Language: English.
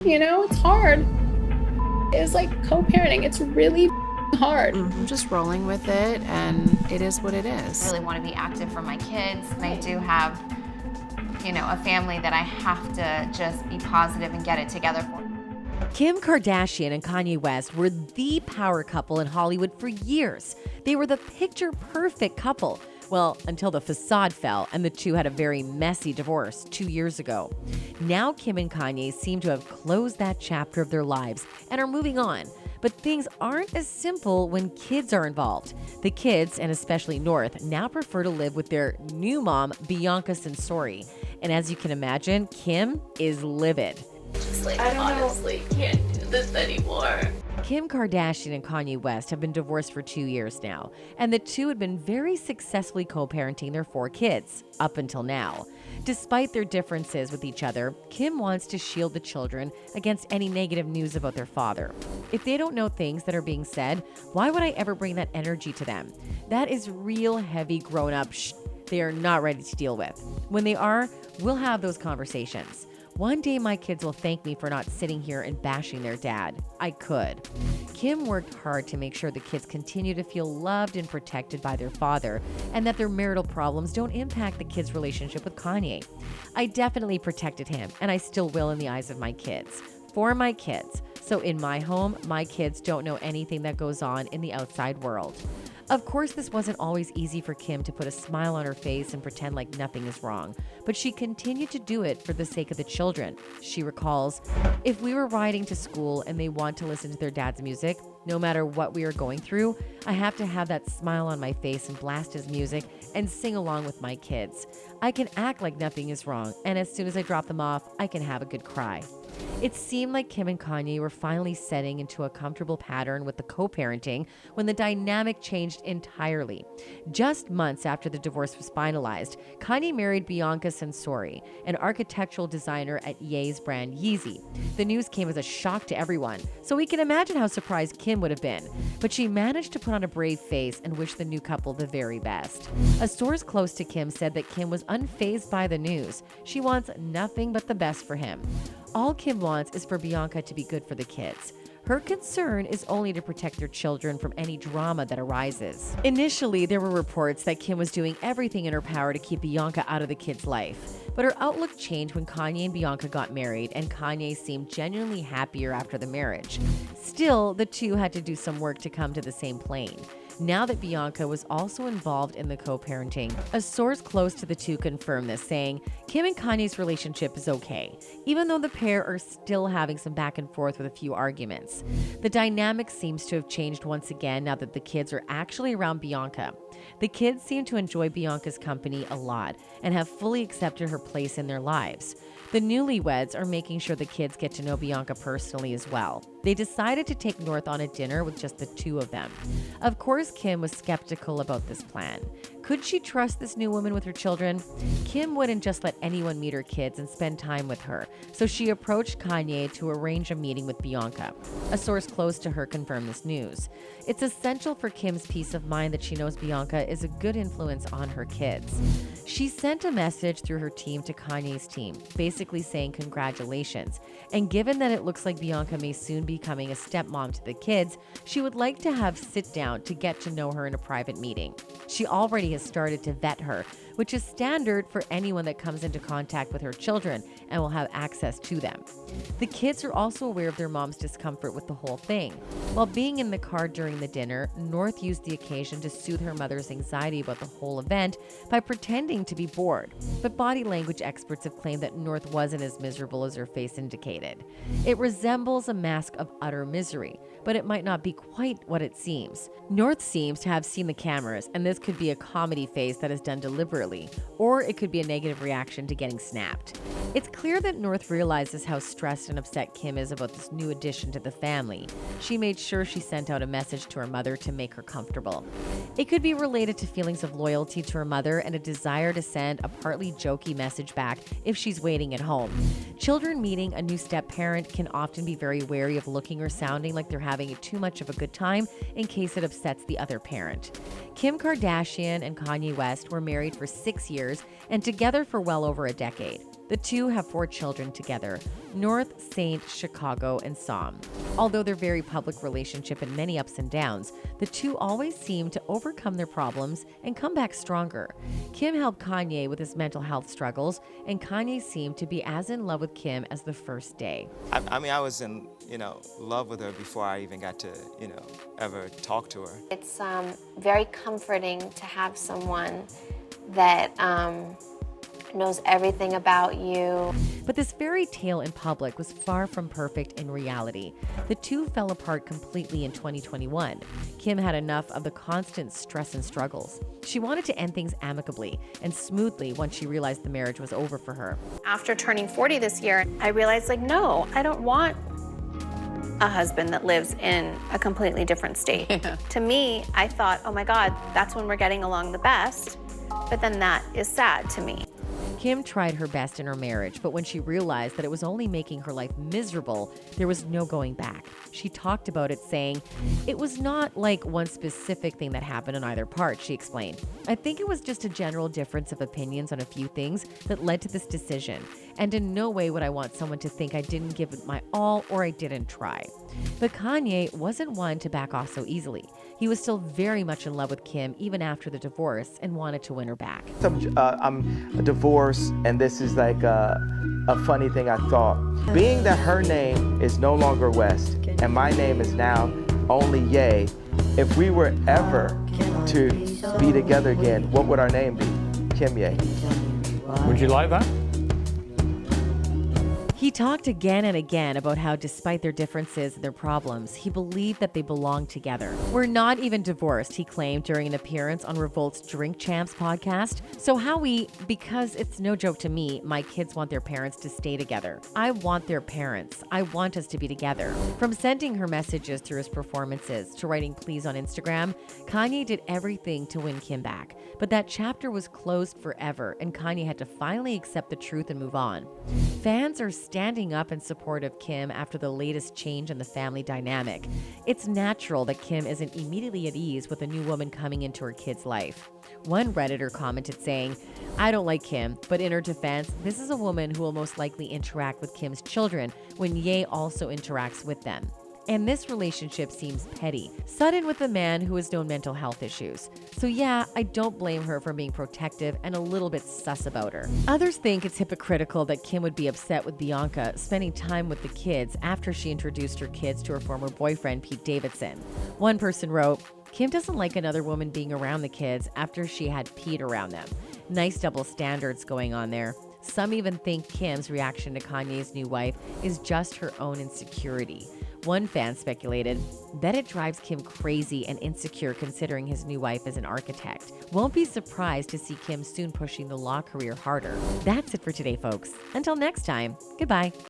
It's hard. It's like co-parenting. It's really hard. I'm just rolling with it, and it is what it is. I really want to be active for my kids. And I do have, a family that I have to just be positive and get it together for. Kim Kardashian and Kanye West were the power couple in Hollywood for years. They were the picture-perfect couple. Well, until the facade fell and the two had a very messy divorce 2 years ago. Now Kim and Kanye seem to have closed that chapter of their lives and are moving on. But things aren't as simple when kids are involved. The kids, and especially North, now prefer to live with their new mom, Bianca Kanye. And as you can imagine, Kim is livid. I honestly can't do this anymore. Kim Kardashian and Kanye West have been divorced for 2 years now, and the two had been very successfully co-parenting their 4 kids, up until now. Despite their differences with each other, Kim wants to shield the children against any negative news about their father. If they don't know things that are being said, why would I ever bring that energy to them? That is real heavy grown-up they are not ready to deal with. When they are, we'll have those conversations. One day my kids will thank me for not sitting here and bashing their dad. I could. Kim worked hard to make sure the kids continue to feel loved and protected by their father, and that their marital problems don't impact the kids' relationship with Kanye. I definitely protected him, and I still will in the eyes of my kids. For my kids. So in my home, my kids don't know anything that goes on in the outside world. Of course, this wasn't always easy for Kim to put a smile on her face and pretend like nothing is wrong, but she continued to do it for the sake of the children. She recalls, "If we were riding to school and they want to listen to their dad's music, no matter what we are going through, I have to have that smile on my face and blast his music and sing along with my kids. I can act like nothing is wrong, and as soon as I drop them off, I can have a good cry." It seemed like Kim and Kanye were finally setting into a comfortable pattern with the co-parenting when the dynamic changed entirely. Just months after the divorce was finalized, Kanye married Bianca Kanye, an architectural designer at Ye's brand Yeezy. The news came as a shock to everyone, so we can imagine how surprised Kim would have been. But she managed to put on a brave face and wish the new couple the very best. A source close to Kim said that Kim was unfazed by the news. She wants nothing but the best for him. All Kim wants is for Bianca to be good for the kids. Her concern is only to protect their children from any drama that arises. Initially, there were reports that Kim was doing everything in her power to keep Bianca out of the kids' life. But her outlook changed when Kanye and Bianca got married, and Kanye seemed genuinely happier after the marriage. Still, the two had to do some work to come to the same plane. Now that Bianca was also involved in the co-parenting, a source close to the two confirmed this, saying, "Kim and Kanye's relationship is okay, even though the pair are still having some back and forth with a few arguments. The dynamic seems to have changed once again now that the kids are actually around Bianca. The kids seem to enjoy Bianca's company a lot and have fully accepted her place in their lives. The newlyweds are making sure the kids get to know Bianca personally as well. They decided to take North on a dinner with just the two of them. Of course, Kim was skeptical about this plan. Could she trust this new woman with her children? Kim wouldn't just let anyone meet her kids and spend time with her, so she approached Kanye to arrange a meeting with Bianca. A source close to her confirmed this news. It's essential for Kim's peace of mind that she knows Bianca is a good influence on her kids. She sent a message through her team to Kanye's team, basically saying congratulations. And given that it looks like Bianca may soon be becoming a stepmom to the kids, she would like to have sit down to get to know her in a private meeting. She already has started to vet her, which is standard for anyone that comes into contact with her children and will have access to them. The kids are also aware of their mom's discomfort with the whole thing. While being in the car during the dinner, North used the occasion to soothe her mother's anxiety about the whole event by pretending to be bored. But body language experts have claimed that North wasn't as miserable as her face indicated. It resembles a mask of utter misery, but it might not be quite what it seems. North seems to have seen the cameras, and this could be a comedy face that is done deliberately, or it could be a negative reaction to getting snapped. It's clear that North realizes how stressed and upset Kim is about this new addition to the family. She made sure she sent out a message to her mother to make her comfortable. It could be related to feelings of loyalty to her mother and a desire to send a partly jokey message back if she's waiting at home. Children meeting a new step-parent can often be very wary of looking or sounding like they're having too much of a good time in case it upsets the other parent. Kim Kardashian and Kanye West were married for 6 years and together for well over a decade. The two have 4 children together: North, Saint, Chicago, and Som. Although their very public relationship had many ups and downs, the two always seem to overcome their problems and come back stronger. Kim helped Kanye with his mental health struggles, and Kanye seemed to be as in love with Kim as the first day. I mean, I was in, love with her before I even got to, ever talk to her. It's very comforting to have someone that knows everything about you. But this fairy tale in public was far from perfect in reality. The two fell apart completely in 2021. Kim had enough of the constant stress and struggles. She wanted to end things amicably and smoothly once she realized the marriage was over for her. After turning 40 this year, I realized, no, I don't want a husband that lives in a completely different state. Yeah. To me, I thought, oh my God, that's when we're getting along the best. But then that is sad to me. Kim tried her best in her marriage, but when she realized that it was only making her life miserable, there was no going back. She talked about it, saying, "It was not like one specific thing that happened on either part," she explained. "I think it was just a general difference of opinions on a few things that led to this decision. And in no way would I want someone to think I didn't give it my all or I didn't try." But Kanye wasn't one to back off so easily. He was still very much in love with Kim even after the divorce and wanted to win her back. I'm divorced, and this is like a funny thing I thought. Being that her name is no longer West, and my name is now only Ye, if we were ever to be together again, what would our name be? Kim Ye. Would you like that? He talked again and again about how, despite their differences and their problems, he believed that they belonged together. "We're not even divorced," he claimed during an appearance on Revolt's Drink Champs podcast. "So because it's no joke to me, my kids want their parents to stay together. I want their parents. I want us to be together." From sending her messages through his performances to writing pleas on Instagram, Kanye did everything to win Kim back. But that chapter was closed forever, and Kanye had to finally accept the truth and move on. Fans are standing up in support of Kim after the latest change in the family dynamic. It's natural that Kim isn't immediately at ease with a new woman coming into her kid's life. One Redditor commented saying, "I don't like Kim, but in her defense, this is a woman who will most likely interact with Kim's children when Ye also interacts with them. And this relationship seems petty, sudden with a man who has known mental health issues. So yeah, I don't blame her for being protective and a little bit sus about her." Others think it's hypocritical that Kim would be upset with Bianca spending time with the kids after she introduced her kids to her former boyfriend, Pete Davidson. One person wrote, "Kim doesn't like another woman being around the kids after she had Pete around them. Nice double standards going on there." Some even think Kim's reaction to Kanye's new wife is just her own insecurity. One fan speculated, "Bet it drives Kim crazy and insecure considering his new wife is an architect. Won't be surprised to see Kim soon pushing the law career harder." That's it for today, folks. Until next time, goodbye.